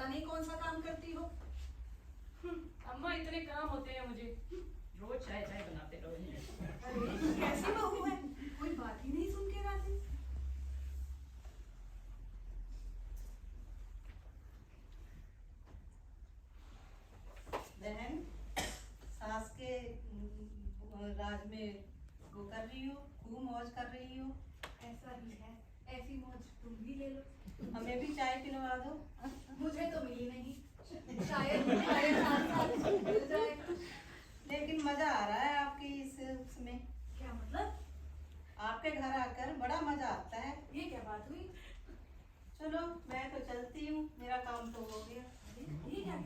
पता नहीं कौन सा काम करती हो। अम्मा इतने काम होते हैं मुझे, रोज चाय चाय बनाते रहो। अरे कैसी बहू है, कोई बात ही नहीं सुन के राजी। बहन, सास के राज में वो कर रही हो, खूब मौज कर रही हो। ऐसा ही है, ऐसी मौज तुम भी ले लो। हमें भी चाय पिलवा दो। मुझे तो मिली नहीं, शायद साथ साथ मिल जाए। लेकिन मजा आ रहा है आपकी उसमें। क्या मतलब? आपके घर आकर बड़ा मजा आता है। ये क्या बात हुई? चलो मैं तो चलती हूँ, मेरा काम तो हो गया। ये क्या है?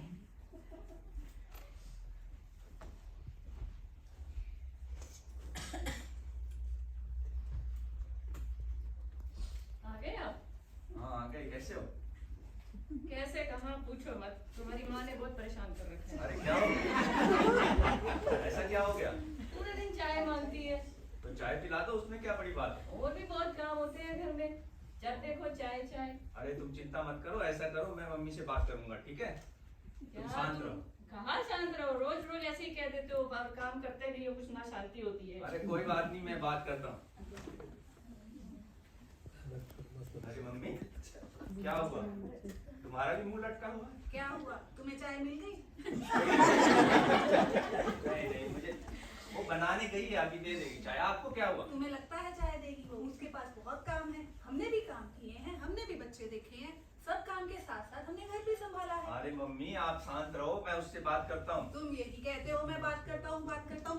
आ गए आप? हाँ आ गए। कैसे हो? कैसे कहाँ पूछो मत, तुम्हारी माँ ने बहुत परेशान कर रखा है। अरे क्या हो गया? ऐसा क्या हो गया? पूरे दिन चाय मांगती है। तो चाय पिला दो, उसमें क्या बड़ी बात है? और भी बहुत काम होते हैं घर में, जब देखो चाय चाय। अरे तुम चिंता मत करो, ऐसा करो मैं मम्मी से बात करूंगा, ठीक है? तुम शांत रहो। कहाँ शांत रहो, रोज रोज ऐसे ही कह देते हो, काम करते नहीं हो, कुछ ना शांति होती है। अरे कोई बात नहीं, मैं बात करता हूँ। अरे मम्मी क्या हुआ? तुम्हारा भी मुंह लटका हुआ है? क्या हुआ, तुम्हें चाय मिल गई? नहीं नहीं, मुझे वो बनाने गई है, अभी दे देगी चाय। आपको क्या हुआ? तुम्हें लगता है चाय देगी वो? उसके पास बहुत काम है, हमने भी काम किए हैं, हमने भी बच्चे देखे हैं, सब काम के साथ साथ हमने घर भी संभाला है। अरे मम्मी आप शांत रहो, मैं उससे बात करता हूँ। तुम यही कहते हो मैं बात करता हूँ,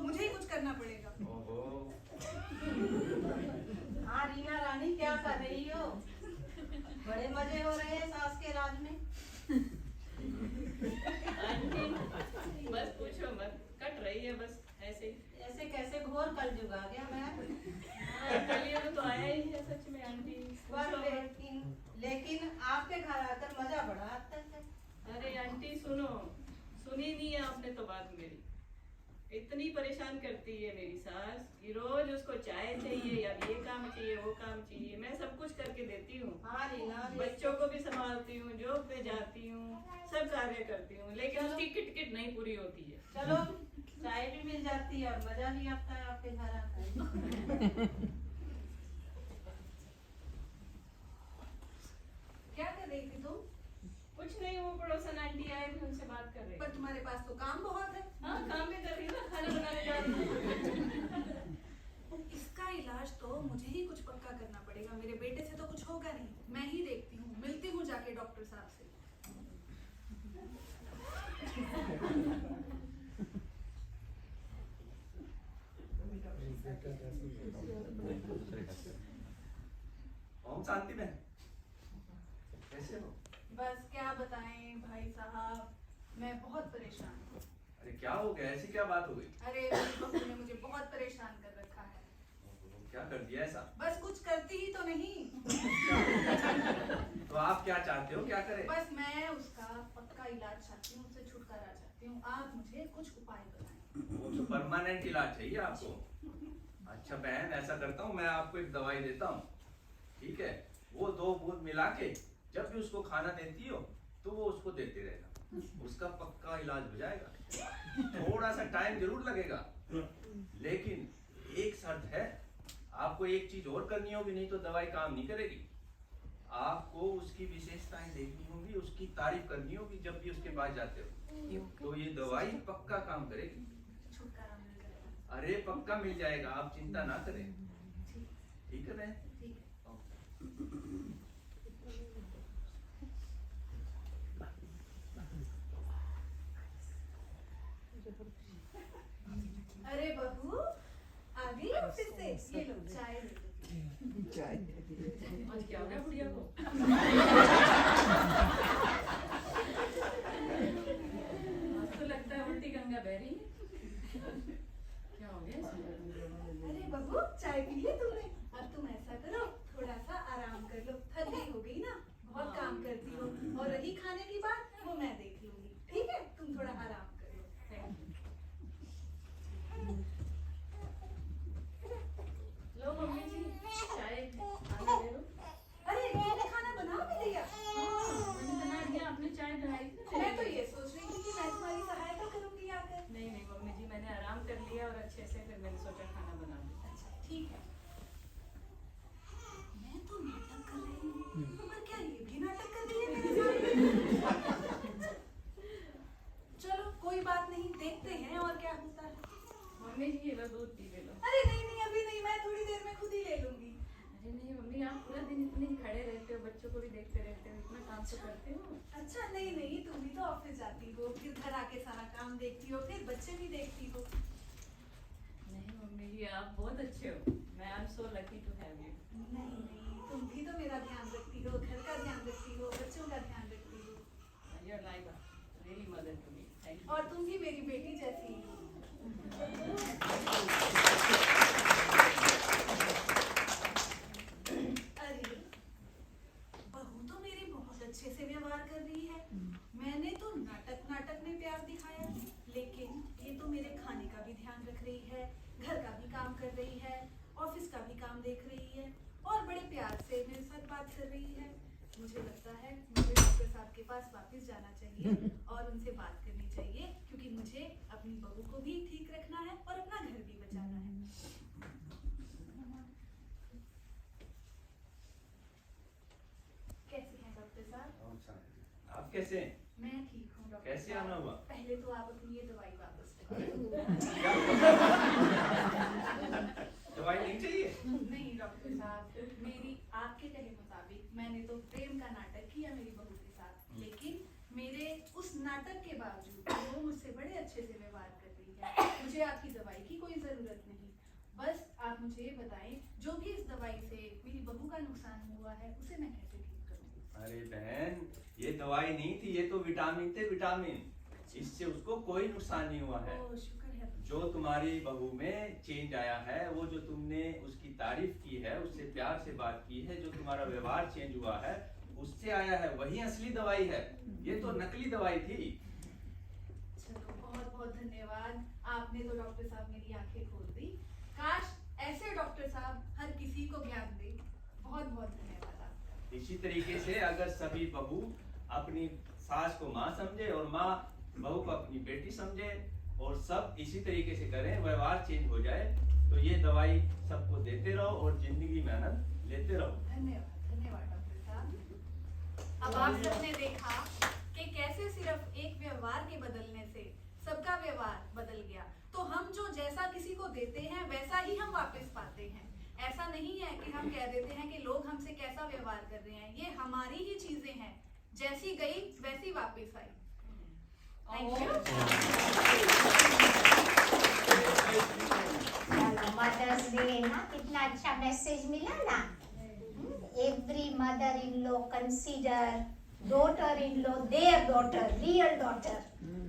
मुझे ही कुछ करना पड़ेगा। ओहो। हाँ रीना रानी, क्या कर रही हो? बड़े मजे हो रहे हैं सास के राज में। आंटी बस पूछो मत, कट रही है बस ऐसे ही। ऐसे कैसे घोर कलयुग आ गया मैं। कलयुग तो आया ही है सच में आंटी। पर लेकिन आपके घर आकर मजा बड़ा आता है। अरे आंटी सुनो, सुनी नहीं है आपने तो बात मेरी। इतनी परेशान करती है मेरी सास कि रोज उसको चाय चाहिए या ये काम चाहिए वो काम चाहिए। मैं सब कुछ करके देती हूँ, हाँ रीना, बच्चों को भी संभालती हूँ, जॉब पे जाती हूँ, सब कार्य करती हूँ, लेकिन उसकी किटकिट नहीं पूरी होती है। चलो चाय भी मिल जाती है और मजा भी आता है आपके घर आकर। क्या कर रही थी तुम? कुछ नहीं, वो पड़ोसन आंटी आए थे, उनसे बात कर रही पर तुम्हारे पास तो काम बहुत है। हाँ काम भी कर रही ना, खाना बनाने जा रही हूँ। इसका इलाज तो मुझे ही कुछ पक्का करना पड़ेगा, मेरे बेटे से तो कुछ होगा नहीं। मैं ही देखती हूँ, मिलती हूँ जाके डॉक्टर साहब से। ओम शांति में कैसे हो? बस क्या बताएं भाई साहब, मैं बहुत परेशान हूँ। अरे क्या हो गया? ऐसी क्या बात हो गई? अरे मेरी बहू ने मुझे बहुत परेशान कर रखा है। क्या कर दिया ऐसा? बस कुछ करती ही तो नहीं। तो आप क्या चाहते हो, क्या करें? बस मैं उसका पक्का इलाज चाहती हूँ, उससे छुटकारा चाहती हूँ। आप मुझे कुछ उपाय बताएं। वो तो परमानेंट इलाज चाहिए आपको। अच्छा बहन, ऐसा करता हूँ मैं आपको एक दवाई देता हूँ, ठीक है? वो 2 बूंद मिला के जब भी उसको खाना देती हो तो वो उसको देते रहना, उसका पक्का इलाज हो जाएगा। थोड़ा सा टाइम जरूर लगेगा, लेकिन एक शर्त है, आपको एक चीज और करनी होगी, नहीं तो दवाई काम नहीं करेगी। आपको उसकी विशेषताएं देखनी होगी, उसकी तारीफ करनी होगी जब भी उसके पास जाते हो, तो ये दवाई पक्का काम करेगी। छुटकारा मिल जाएगा। अरे पक्का मिल जाएगा, आप चिंता ना करें, ठीक है बहन? ठीक है। अरे बहू आ गई ऑफिस से? ये लो चाय ले लो। आज क्या हो गया बुढ़िया को? आज तो लगता है उल्टी गंगा बह रही है। क्या हो गया इसमें? अरे बहू चाय पी ली तुमने? अब तुम ऐसा करो, थोड़ा सा आराम कर लो, थकी हो गई ना, बहुत काम करती हो। और रही खाने की बात, वो मैं देख लूंगी, ठीक है? तुम थोड़ा आराम कर लो। लो मम्मी जी चाय खाना दे दो। अरे तुमने खाना बना नहीं खड़े रहते हो, बच्चों को भी देखते रहते हो, इतना काम तो करते हो। अच्छा नहीं नहीं, तुम भी तो ऑफिस जाती हो, फिर घर आके सारा काम देखती हो, फिर बच्चे भी देखती हो। नहीं मम्मी जी, आप बहुत अच्छे हो। मैं I am so lucky to have you. नहीं नहीं, तुम भी तो मेरा ध्यान रखती हो, घर का ध्यान रखती हो, बच्चों का ध्यान रखती हो, you are like really mother to me. Thank you. और तुम भी मेरी बेटी जैसी हो। अरे बहू तो मेरी बहुत अच्छे से व्यवहार कर रही है। मैंने तो नाटक में प्यार दिखाया, लेकिन ये तो मेरे खाने का भी ध्यान रख रही है, घर का भी काम कर रही है, ऑफिस का भी काम देख रही है और बड़े प्यार से मेरे साथ बात कर रही है। मुझे लगता है मुझे डॉक्टर साहब के पास वापस जाना चाहिए और उनसे बात करनी चाहिए, क्योंकि मुझे अपनी बहू को भी ठीक रखना है और अपना घर भी बचाना है। कैसे हैं डॉक्टर साहब? आप कैसे हैं? मैं ठीक हूँ डॉक्टर कैसे साहब। आना हुआ? पहले तो आप अपनी ये दवाई वापस अरे, करें। दवाई नहीं चाहिए? नहीं डॉक्टर साहब, मेरी आपके कहे मुताबिक मैंने तो प्रेम का नाटक किया मेरी बहू के साथ, लेकिन मेरे उस नाटक के बावजूद वो मुझसे बड़े अच्छे से व्यवहार कर रही है। मुझे आपकी दवाई की कोई जरूरत नहीं, बस आप मुझे ये बताएं, जो भी इस दवाई से मेरी बहू का नुकसान हुआ है उसे मैं कैसे ठीक करूँ? अरे बहन, ये दवाई नहीं थी, ये तो विटामिन थे, विटामिन। इससे उसको कोई नुकसान नहीं हुआ है। ओह, शुक्र है। जो तुम्हारी बहू में चेंज आया है, वो जो तुमने उसकी तारीफ की है, उससे प्यार से बात की है, जो तुम्हारा व्यवहार चेंज हुआ है, उससे आया है, वही असली दवाई है। ये तो नकली दवाई थी। चलो बहुत बहुत धन्यवाद, आपने तो डॉक्टर साहब मेरी आंखें खोल दी। काश ऐसे डॉक्टर साहब हर किसी को ज्ञान दे। बहुत बहुत धन्यवाद आपका। इसी तरीके से अगर सभी बहू अपनी सास को माँ समझे और माँ बहू को अपनी बेटी समझे और सब इसी तरीके से करें, व्यवहार चेंज हो जाए, तो ये दवाई सबको देते रहो और जिंदगी में आनंद लेते रहो। धन्यवाद धन्यवाद डॉक्टर साहब। अब आप सबने देखा कि कैसे सिर्फ एक व्यवहार के बदलने से सबका व्यवहार बदल गया। तो हम जो जैसा किसी को देते हैं वैसा ही हम वापस पाते हैं। ऐसा नहीं है कि हम कह देते हैं कि लोग हमसे कैसा व्यवहार कर रहे हैं, ये हमारी ही चीजें हैं, जैसी गई वैसी वापस आई। Thank you. मदर्स डे ना, कितना अच्छा मैसेज मिला ना। Every mother in law consider daughter in law their daughter, real daughter.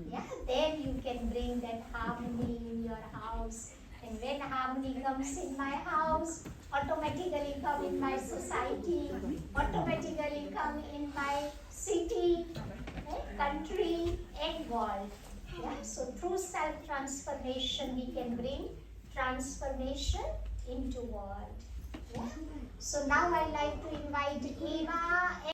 Yeah, then you can bring that harmony in your house, and when harmony comes in my house, automatically come in my society, automatically come in my city, country and world. Yeah, so through self transformation we can bring transformation into world. Yeah. So now I like to invite Eva